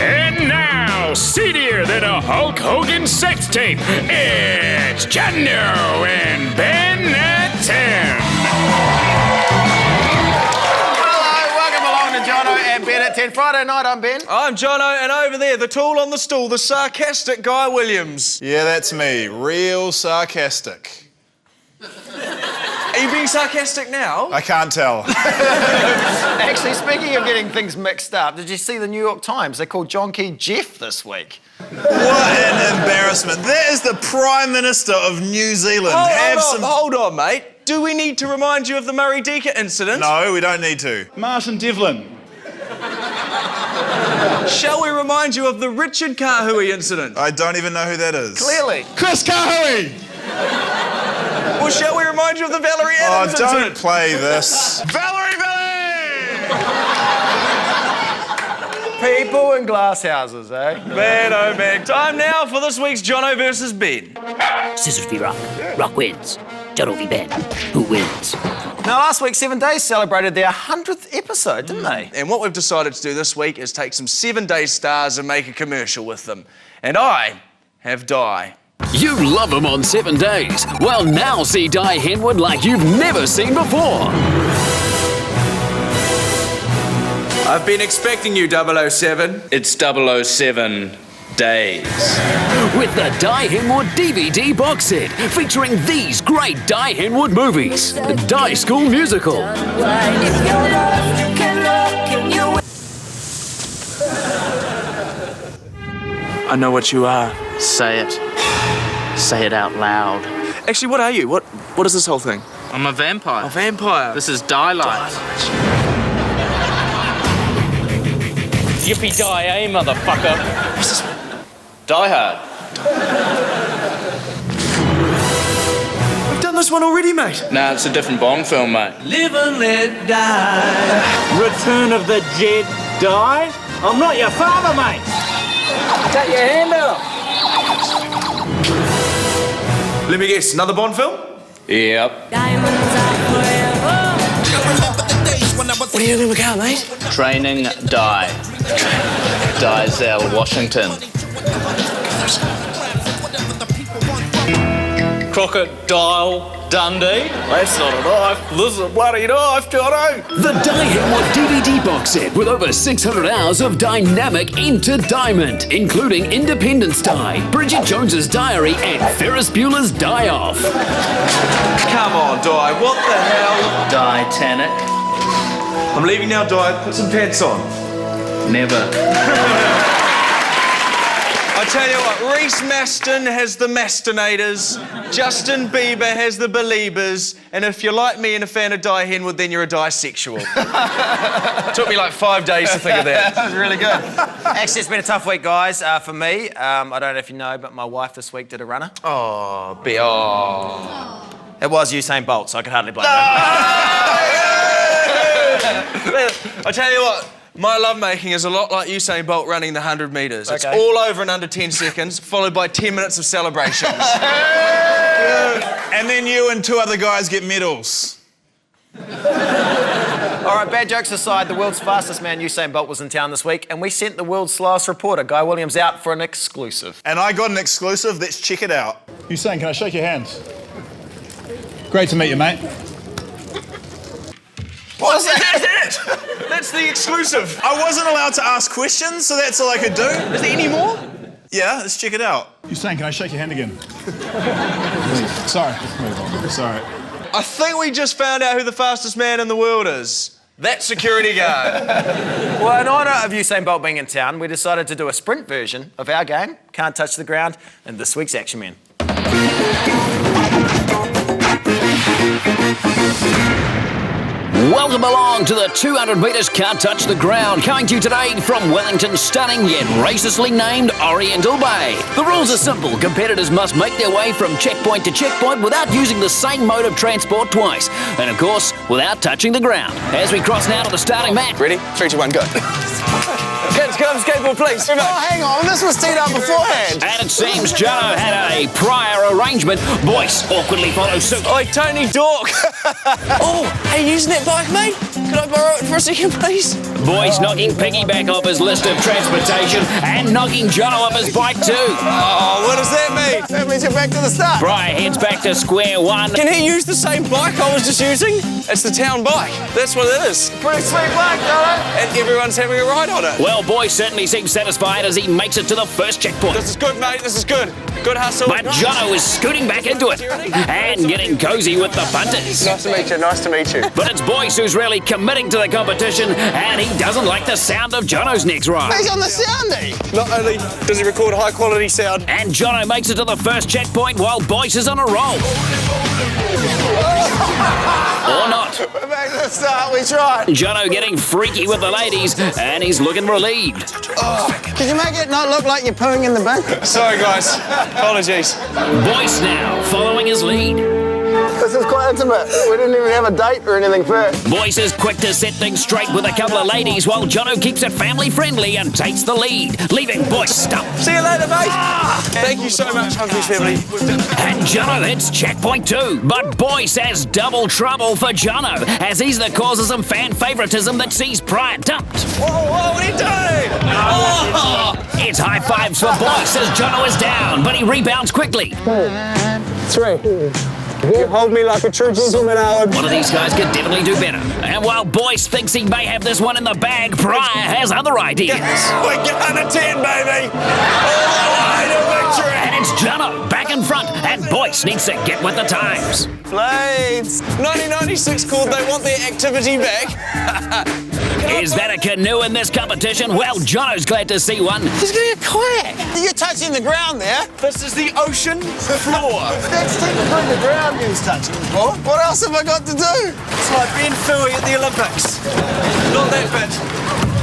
And now, seedier than a Hulk Hogan sex tape, it's Jono and Ben at 10. Jono and Ben at 10. Friday night, I'm Ben. I'm Jono, and over there, the tool on the stool, the sarcastic Guy Williams. Yeah, that's me. Real sarcastic. Are you being sarcastic now? I can't tell. Actually, speaking of getting things mixed up, did you see the New York Times? They called John Key Jeff this week. What an embarrassment. That is the Prime Minister of New Zealand. Hold on, mate. Do we need to remind you of the Murray Deaker incident? No, we don't need to. Martin Devlin. Shall we remind you of the Richard Kahui incident? I don't even know who that is. Clearly. Chris Kahui. Or shall we remind you of the Valerie Adams don't incident? play this. Valerie! People in glass houses, eh? Man, oh man. Time now for this week's Jono versus Ben. Scissors v Rock. Rock wins. Jono v Ben. Who wins? Now, last week, 7 Days celebrated their 100th episode, didn't they? And what we've decided to do this week is take some 7 Days stars and make a commercial with them. And I have Di. You love them on 7 Days. Well, now see Di Henwood like you've never seen before. I've been expecting you, 007. It's 007 Days. With the Di Henwood DVD box set featuring these great Di Henwood movies. The Di School Musical. I know what you are. Say it. Say it out loud. Actually, what are you? What is this whole thing? I'm a vampire. A vampire. This is Daylight. Yippee-di-ay, motherfucker. What's this? Die Hard. We've done this one already, mate. Nah, it's a different Bond film, mate. Live and let die. Return of the Jedi? I'm not your father, mate. Take your hand up. Let me guess, another Bond film? Yep. What are you doing with the car, mate? Training Die. Diesel, Washington. Crocodile Dundee. That's not a knife. This is a bloody knife, Jono. The Di Henwood DVD box set with over 600 hours of dynamic entertainment, including Independence Day, Bridget Jones's Diary, and Ferris Bueller's Die Off. Come on, Di. What the hell? Titanic. I'm leaving now, Di. Put some pants on. Never. I tell you what, Reese Maston has the Mastonators, Justin Bieber has the Beliebers, and if you're like me and a fan of Di Henwood, then you're a disexual. Took me like 5 days to think of that. That was really good. Actually, it's been a tough week, guys, for me. I don't know if you know, but my wife this week did a runner. Oh. It was Usain Bolt, so I could hardly blame her. I tell you what, my lovemaking is a lot like Usain Bolt running the 100 metres. It's all over in under 10 seconds, followed by 10 minutes of celebrations. And then you and 2 other guys get medals. All right, bad jokes aside, the world's fastest man, Usain Bolt, was in town this week, and we sent the world's slowest reporter, Guy Williams, out for an exclusive. And I got an exclusive. Let's check it out. Usain, can I shake your hand? Great to meet you, mate. What's that? That's the exclusive. I wasn't allowed to ask questions, so that's all I could do. Is there any more? Yeah, let's check it out. Usain, can I shake your hand again? Please. Sorry. Let's move on. Sorry. I think we just found out who the fastest man in the world is. That security guard. Well, in honour of Usain Bolt being in town, we decided to do a sprint version of our game, Can't Touch the Ground, in this week's Action Man. Welcome along to the 200 metres Can't Touch the Ground, coming to you today from Wellington's stunning yet racistly named Oriental Bay. The rules are simple. Competitors must make their way from checkpoint to checkpoint without using the same mode of transport twice, and of course, without touching the ground. As we cross now to the starting map. Ready? 3, 2, 1, go. Can't Boys, can I have a skateboard, please? Oh, hang on, this was teed up beforehand. And it seems Jono had a prior arrangement. Boyce awkwardly follows suit. Oi, Tony Dork. Oh, are you using that bike, mate? Can I borrow it for a second, please? Boyce knocking piggyback off his list of transportation and knocking Jono off his bike too. Oh, what does that mean? That means you're back to the start. Pryor heads back to square one. Can he use the same bike I was just using? It's the town bike. That's what it is. Pretty sweet bike, Jono. And everyone's having a ride on it. Well, Boyce certainly seems satisfied as he makes it to the first checkpoint. This is good, mate. This is good. Good hustle. But Jono is scooting back into it and getting cozy with the punters. Nice to meet you. Nice to meet you. But it's Boyce who's really committing to the competition, and he doesn't like the sound of Jono's next ride. He's on the soundy. Not only does he record high-quality sound, And Jono makes it to the first checkpoint while Boyce is on a roll. Or not. We're back to the start, we tried. Jono getting freaky with the ladies, and he's looking relieved. Can you make it not look like you're pooing in the bin? sorry, guys. Apologies. Boyce now following his lead. This is quite intimate. We didn't even have a date or anything first. Boyce is quick to set things straight with a couple of ladies while Jono keeps it family friendly and takes the lead, leaving Boyce stumped. See you later, mate. Thank you so much, Hungry Family. And Jono hits checkpoint 2, but Boyce has double trouble for Jono as he's the cause of some fan favoritism that sees Pryor dumped. Whoa, what are you doing? Oh! It's high fives for Boyce as Jono is down, but he rebounds quickly. 3. You hold me like a true gentleman, Howard. One of these guys could definitely do better. And while Boyce thinks he may have this one in the bag, Pryor has other ideas. We're going to 10, baby. All the way to victory. And it's Jono back in front, and Boyce needs to get with the times. Blades. 1996 called They Want Their Activity Back. Is that a canoe in this competition? Well, Jono's glad to see one. He's getting a kayak. You're touching the ground there. This is the ocean floor. That's technically the ground he was touching, Paul. What else have I got to do? It's like being Philly at the Olympics. Not that bit.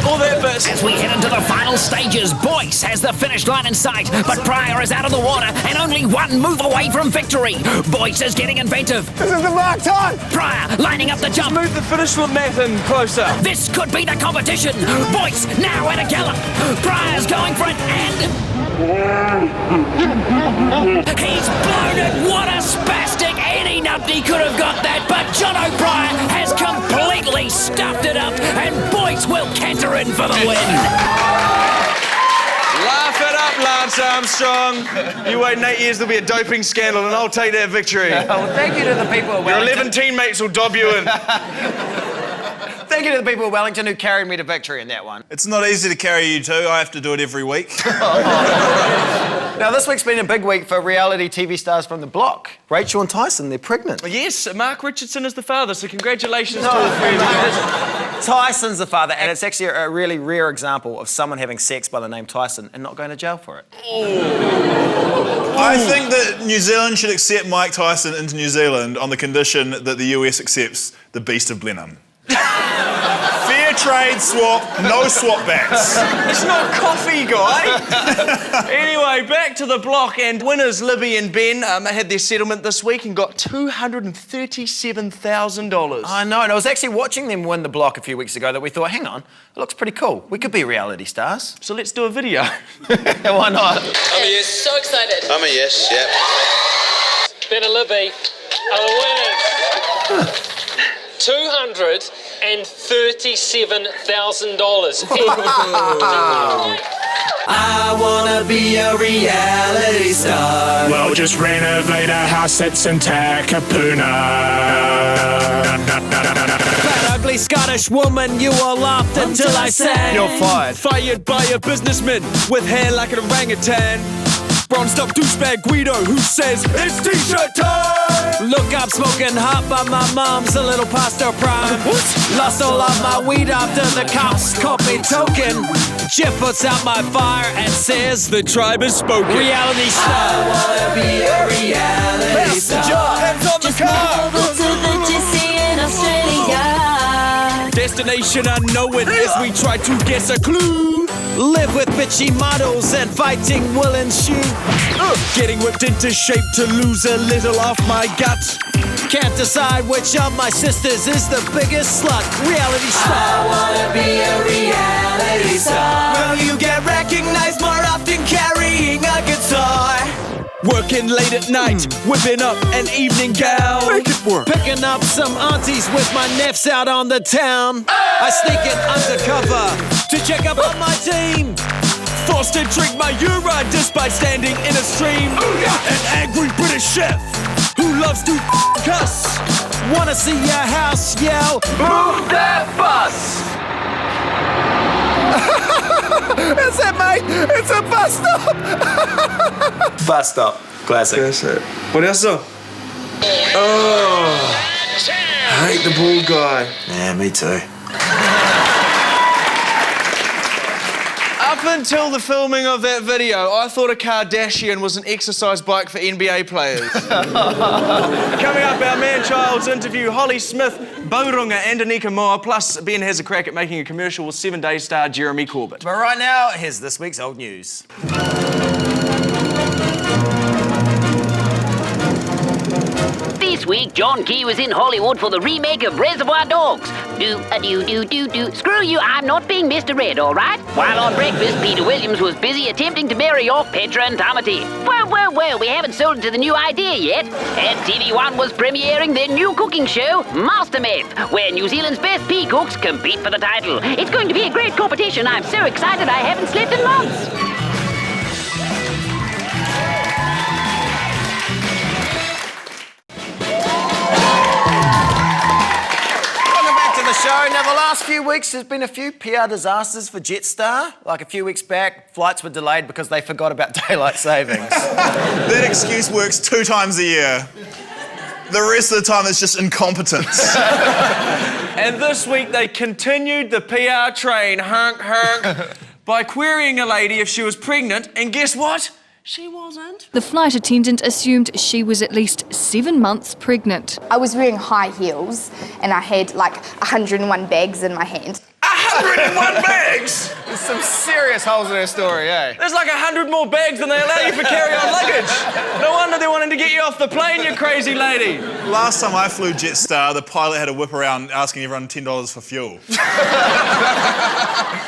All that bit. As we head into the final stages, Boyce has the finish line in sight, but Pryor is out of the water and only one move away from victory. Boyce is getting inventive. This is the mark time. Pryor lining up the jump. Move the finish line map in closer. This could be the competition. Boyce now at a gallop. Pryor's going for it and... He's blown it. What a spastic. Any numpty could have got that, but Jono Pryor has completely stuffed it up and Boyce will canter in for the win. Laugh it up, Lance Armstrong. You wait 8 years, there'll be a doping scandal and I'll take that victory. Well, thank you to the people of Your Wellington. 11 teammates will dob you in. Thank you to the people of Wellington who carried me to victory in that one. It's not easy to carry you two. I have to do it every week. Now, this week's been a big week for reality TV stars from the block. Rachel and Tyson, they're pregnant. Yes, Mark Richardson is the father, so congratulations to all three of you. Tyson's the father, and it's actually a really rare example of someone having sex by the name Tyson and not going to jail for it. I think that New Zealand should accept Mike Tyson into New Zealand on the condition that the US accepts the Beast of Blenheim. Fair trade swap, no swap backs. It's not coffee, guy. Anyway, back to the block, and winners Libby and Ben had their settlement this week and got $237,000. I know, and I was actually watching them win the block a few weeks ago that we thought, hang on, it looks pretty cool. We could be reality stars. So let's do a video. Why not? I'm a yes. So excited. I'm a yes, yep. Ben and Libby are the winners. $237,000. I wanna be a reality star. Well, just renovate a house that's in Takapuna. That ugly Scottish woman, you all laughed until I sang. You're fired. Fired by a businessman with hair like an orangutan. Bronzed up douchebag Guido who says it's t-shirt time. Look, I'm smoking hot, but my mom's a little past her prime. Lost all of my weed after the cops caught me token. Jeff puts out my fire and says the tribe is spoken. reality star. I wanna be a reality star. Hands on the car. Destination unknown as we try to guess a clue. Live with bitchy models and fighting will ensue. Getting whipped into shape to lose a little off my gut. Can't decide which of my sisters is the biggest slut. Reality star. I wanna be a reality star. Well, you Working late at night, whipping up an evening gown. Make it work. Picking up some aunties with my neffs out on the town. I sneak in undercover to check up on my team. Forced to drink my urine despite standing in a stream. An angry British chef who loves to cuss. Wanna see your house yell, move that bus! That's it, mate. It's a bus stop. Bus stop. Classic. That's it. What else though? Oh, I hate the bald guy. Yeah, me too. Up until the filming of that video, I thought a Kardashian was an exercise bike for NBA players. Coming up, our man-child's interview, Holly Smith, Bourunga and Anika Moa, plus Ben has a crack at making a commercial with 7 Days star Jeremy Corbett. But right now, here's this week's old news. This week, John Key was in Hollywood for the remake of Reservoir Dogs. Do-a-do-do-do-do. Screw you, I'm not being misread, all right? While on breakfast, Peter Williams was busy attempting to marry off Petra and Tamati. Well, we haven't sold to the new idea yet. And TV1 was premiering their new cooking show, Master Meth, where New Zealand's best pea cooks compete for the title. It's going to be a great competition. I'm so excited I haven't slept in months. Show. Now, the last few weeks, there's been a few PR disasters for Jetstar. Like a few weeks back, flights were delayed because they forgot about daylight savings. That excuse works 2 times a year. The rest of the time, it's just incompetence. And this week, they continued the PR train, honk, by querying a lady if she was pregnant, and guess what? She wasn't. The flight attendant assumed she was at least 7 months pregnant. I was wearing high heels and I had like 101 bags in my hand. 101 bags? There's some serious holes in her story, eh? There's like 100 more bags than they allow you for carry-on luggage. No wonder they're wanting to get you off the plane, you crazy lady. Last time I flew Jetstar, the pilot had a whip around asking everyone $10 for fuel.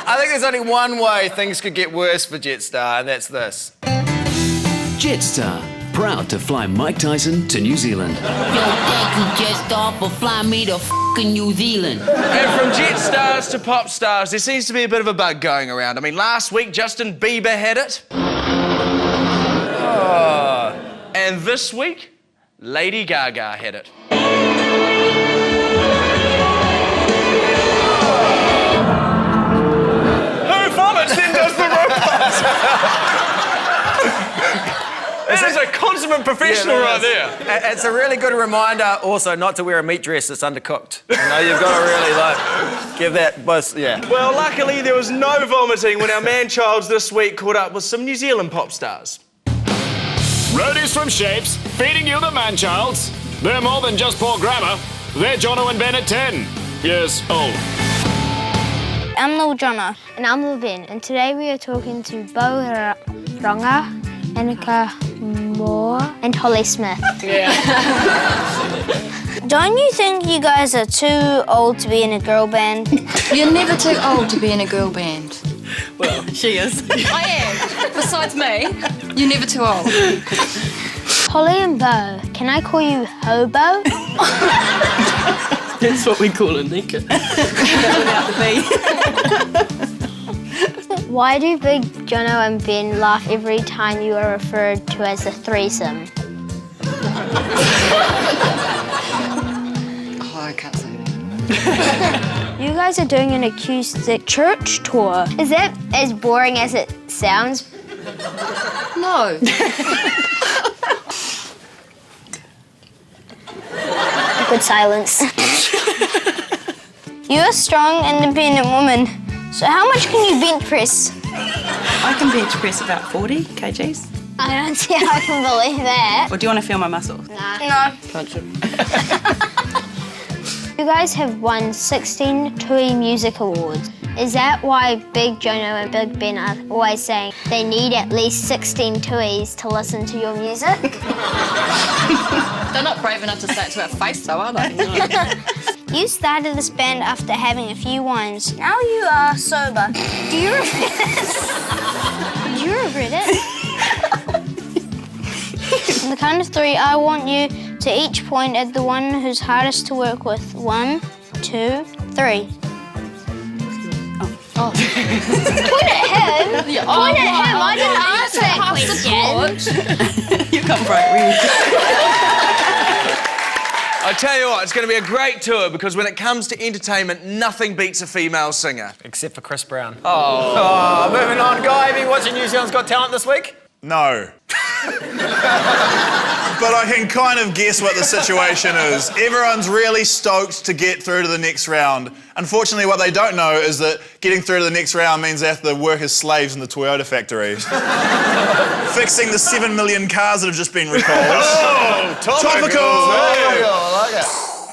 I think there's only one way things could get worse for Jetstar, and that's this. Jetstar, proud to fly Mike Tyson to New Zealand. Yo, thank you, Jetstar, for flying me to f***ing New Zealand. And from jet stars to pop stars, there seems to be a bit of a bug going around. I mean, last week, Justin Bieber had it. Oh. And this week, Lady Gaga had it. Who vomits then does the robot? This is a consummate professional right there. It's a really good reminder also not to wear a meat dress that's undercooked. You know, you've got to really give that buzz, yeah. Well, luckily there was no vomiting when our man-childs this week caught up with some New Zealand pop stars. Roadies from Shapes, feeding you the man-childs. They're more than just poor grammar. They're Jono and Ben at 10 years old. I'm little Jono. And I'm little Ben. And today we are talking to Bourunga, Anika Moa, and Holly Smith. Yeah. Don't you think you guys are too old to be in a girl band? You're never too old to be in a girl band. Well, she is. I am. Besides me, you're never too old. Holly and Bo, can I call you Hobo? That's what we call Anika. Without the B. Why do Big Jono and Ben laugh every time you are referred to as a threesome? Oh, I can't say that. You guys are doing an acoustic church tour. Is that as boring as it sounds? No. Good silence. You're a strong, independent woman. So how much can you bench press? I can bench press about 40 kgs. I don't see how I can believe that. Or do you want to feel my muscles? No. Punch it. You guys have won 16 TUI Music Awards. Is that why Big Jono and Big Ben are always saying they need at least 16 TUIs to listen to your music? They're not brave enough to say it to our face, though, are they? You started this band after having a few wines. Now you are sober. Do you regret it? Do you regret it? On the count of 3, I want you to each point at the one who's hardest to work with. 1, 2, 3. Oh. Point at him. Point at him. I didn't ask that question. You come right rude. I tell you what, it's going to be a great tour because when it comes to entertainment, nothing beats a female singer. Except for Chris Brown. Oh. Moving on, Guy. Have you watching New Zealand's Got Talent this week? No. But I can kind of guess what the situation is. Everyone's really stoked to get through to the next round. Unfortunately, what they don't know is that getting through to the next round means they have to work as slaves in the Toyota factory. Fixing the 7 million cars that have just been recalled. Oh, topical! I like it.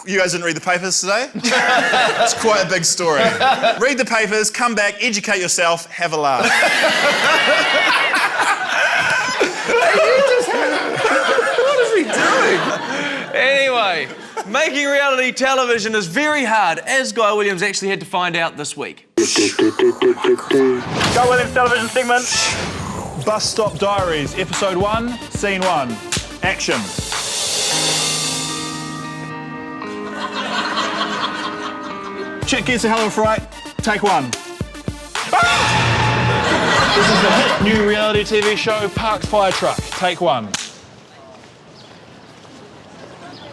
You guys didn't read the papers today? It's quite a big story. Read the papers, come back, educate yourself, have a laugh. What is he doing? Anyway, making reality television is very hard, as Guy Williams actually had to find out this week. Guy Williams television segment. Bus Stop Diaries, episode 1, scene 1. Action. Chick gets a hell of a fright. Take 1. This is the hit new reality TV show, Parked Fire Truck. Take 1.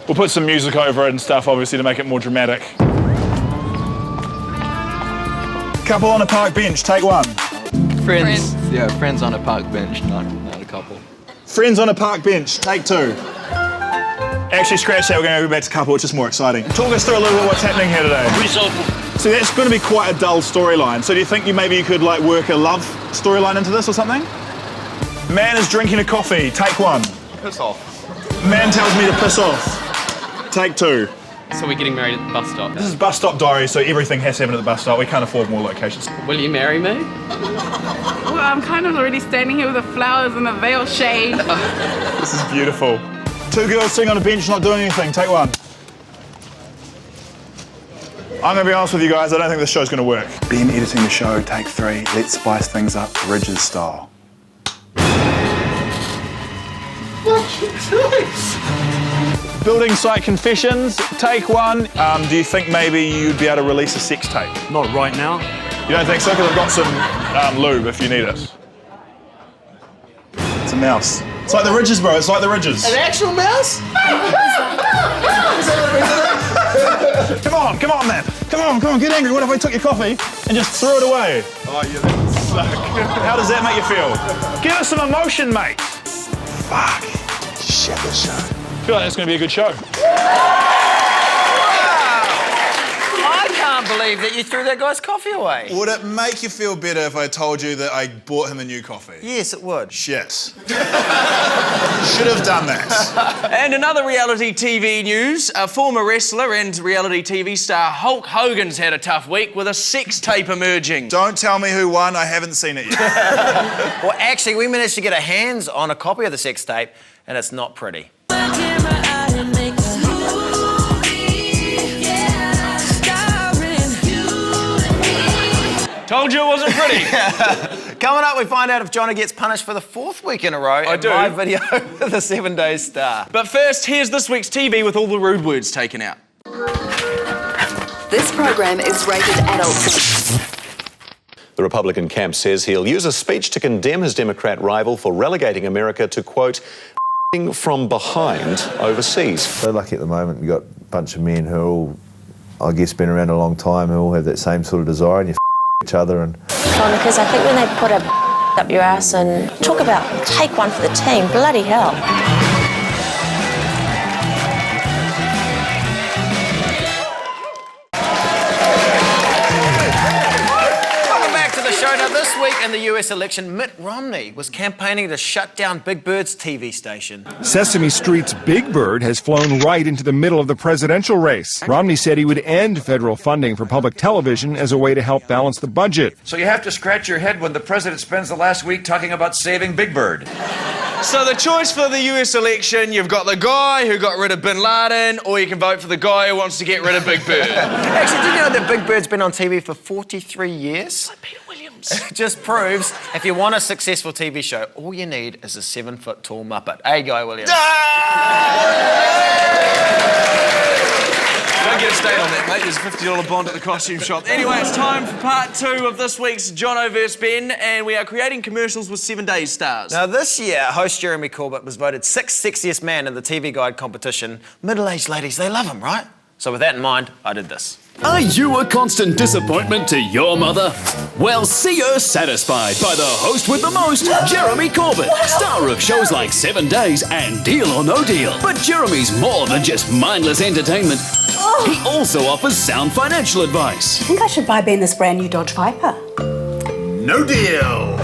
We'll put some music over it and stuff, obviously, to make it more dramatic. Couple on a park bench. Take 1. Friends. Yeah, friends on a park bench, not a couple. Friends on a park bench. Take 2. Actually, scratch that. We're going to go back to couple. It's just more exciting. Talk us through a little bit what's happening here today. So that's going to be quite a dull storyline. So do you think maybe you could work a love storyline into this or something? Man is drinking a coffee. Take 1. Piss off. Man tells me to piss off. Take 2. So we're getting married at the bus stop. This is Bus Stop Diaries, so everything has to happen at the bus stop. We can't afford more locations. Will you marry me? Well, I'm kind of already standing here with the flowers and the veil shade. This is beautiful. 2 girls sitting on a bench not doing anything. Take 1. I'm going to be honest with you guys, I don't think this show's going to work. Ben editing the show, take 3. Let's spice things up, Ridges style. Building site confessions, take 1. Do you think maybe you'd be able to release a sex tape? Not right now. You don't think so? Because I've got some lube if you need it. It's a mouse. It's like the Ridges, bro. It's like the Ridges. An actual mouse? Come on, man. Come on, get angry. What if I took your coffee and just threw it away? Oh, yeah, that sucks. How does that make you feel? Give us some emotion, mate. Fuck. Shit, this show. I feel like that's going to be a good show. I can't believe that you threw that guy's coffee away. Would it make you feel better if I told you that I bought him a new coffee? Yes, it would. Shit. Should have done that. And another reality TV news, a former wrestler and reality TV star Hulk Hogan's had a tough week with a sex tape emerging. Don't tell me who won, I haven't seen it yet. Well, actually, we managed to get our hands on a copy of the sex tape, and it's not pretty. Told you it wasn't pretty. Coming up, we find out if Jono gets punished for the 4th week in a row. I do. Live video of the 7 Days Star. But first, here's this week's TV with all the rude words taken out. This program is rated adult. The Republican camp says he'll use a speech to condemn his Democrat rival for relegating America to, quote, from behind overseas. So lucky at the moment, we've got a bunch of men who are all, I guess, been around a long time, who all have that same sort of desire, and you each other and... Because I think when they put a up your ass and talk about take one for the team, bloody hell. Welcome back to the show. Now, this week in the US election, Mitt Romney was campaigning to shut down Big Bird's TV station. Sesame Street's Big Bird has flown right into the middle of the presidential race. Romney said he would end federal funding for public television as a way to help balance the budget. So you have to scratch your head when the president spends the last week talking about saving Big Bird. So the choice for the US election, you've got the guy who got rid of Bin Laden, or you can vote for the guy who wants to get rid of Big Bird. Actually, did you know that Big Bird's been on TV for 43 years? Peter Williams. games. It just proves if you want a successful TV show, all you need is a 7-foot-tall Muppet. Hey, Guy Williams. Don't get a state on that, mate. There's a $50 bond at the costume shop. Anyway, it's time for part 2 of this week's Jono vs. Ben, and we are creating commercials with 7 Days stars. Now, this year, host Jeremy Corbett was voted 6th sexiest man in the TV Guide competition. Middle-aged ladies, they love him, right? So with that in mind, I did this. Are you a constant disappointment to your mother? Well, see her satisfied by the host with the most, Jeremy Corbett, star of shows like 7 Days and Deal or No Deal. But Jeremy's more than just mindless entertainment. He also offers sound financial advice. I think I should buy Ben this brand new Dodge Viper. No deal.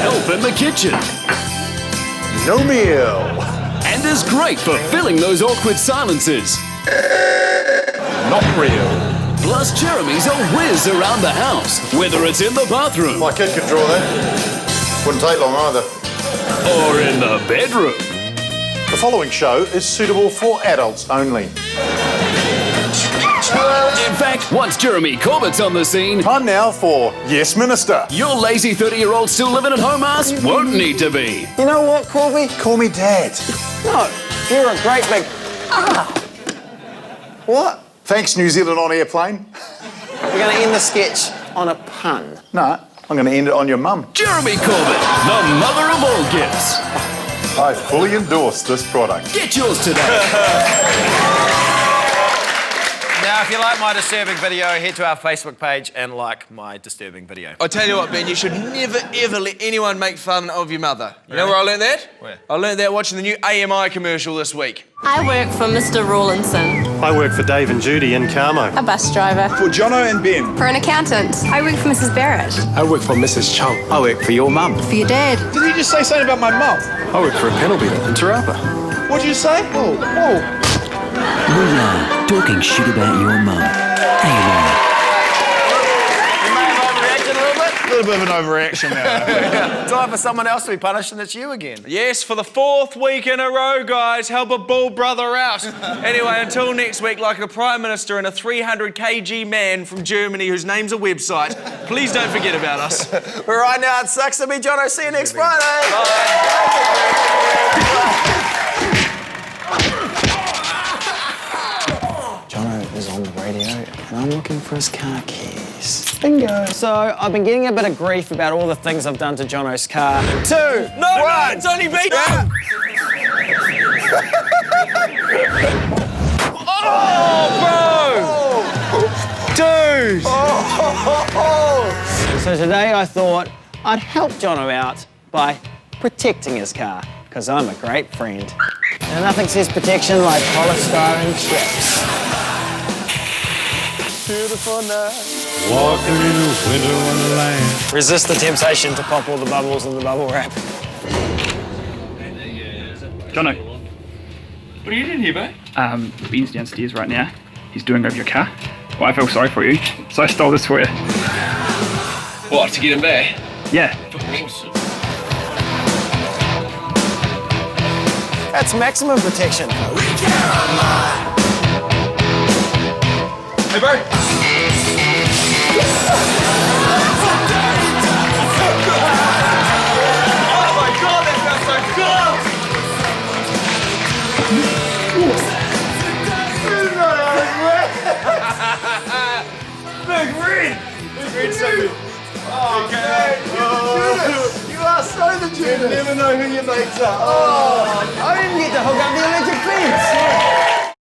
Help in the kitchen. No meal. And is great for filling those awkward silences. Not real. Plus, Jeremy's a whiz around the house, whether it's in the bathroom. My kid could draw that. Wouldn't take long either. Or in the bedroom. The following show is suitable for adults only. In fact, once Jeremy Corbett's on the scene... Time now for Yes Minister. Your lazy 30-year-old still living at home ass won't need to be. You know what, Corby? Call me Dad. No, you're a great big... What? Thanks, New Zealand on airplane. We're going to end the sketch on a pun. No, I'm going to end it on your mum. Jeremy Corbett, the mother of all gifts. I fully endorse this product. Get yours today. Now, if you like my disturbing video, head to our Facebook page and like my disturbing video. I tell you what, Ben, you should never, ever let anyone make fun of your mother. You know where I learned that? Where? I learned that watching the new AMI commercial this week. I work for Mr. Rawlinson. I work for Dave and Judy in Carmo. A bus driver. For Jono and Ben. For an accountant. I work for Mrs. Barrett. I work for Mrs. Chung. I work for your mum. For your dad. Did he just say something about my mum? I work for a panel beater in Tarapa. What did you say? Oh. We are talking shit about your mum. You may have overreacted a little bit. A little bit of an overreaction there. Time for someone else to be punished, and it's you again. Yes, for the 4th week in a row, guys. Help a bull brother out. Anyway, until next week, like a Prime Minister and a 300 kg man from Germany whose name's a website, please don't forget about us. Right now, it sucks to be Jono. See you next Friday. Jono is on the radio and I'm looking for his car keys. Bingo. So, I've been getting a bit of grief about all the things I've done to Jono's car. 2, No, 1. it's only me. Dude! So today I thought I'd help Jono out by protecting his car, because I'm a great friend. And nothing says protection like polystyrene chips. Beautiful night. Walking in a winter wonderland. Resist the temptation to pop all the bubbles in the bubble wrap. Jono. What are you doing here, mate? Ben's downstairs right now. He's doing over your car. Well, I feel sorry for you, so I stole this for you. What, to get him back? Yeah. That's maximum protection. Hey, bro. Oh my God, that felt so good! Big Red! Big Red's so good. Oh, okay. You are so the Judas. You never know who your mates are. Oh, I didn't get to hook up the electric fence.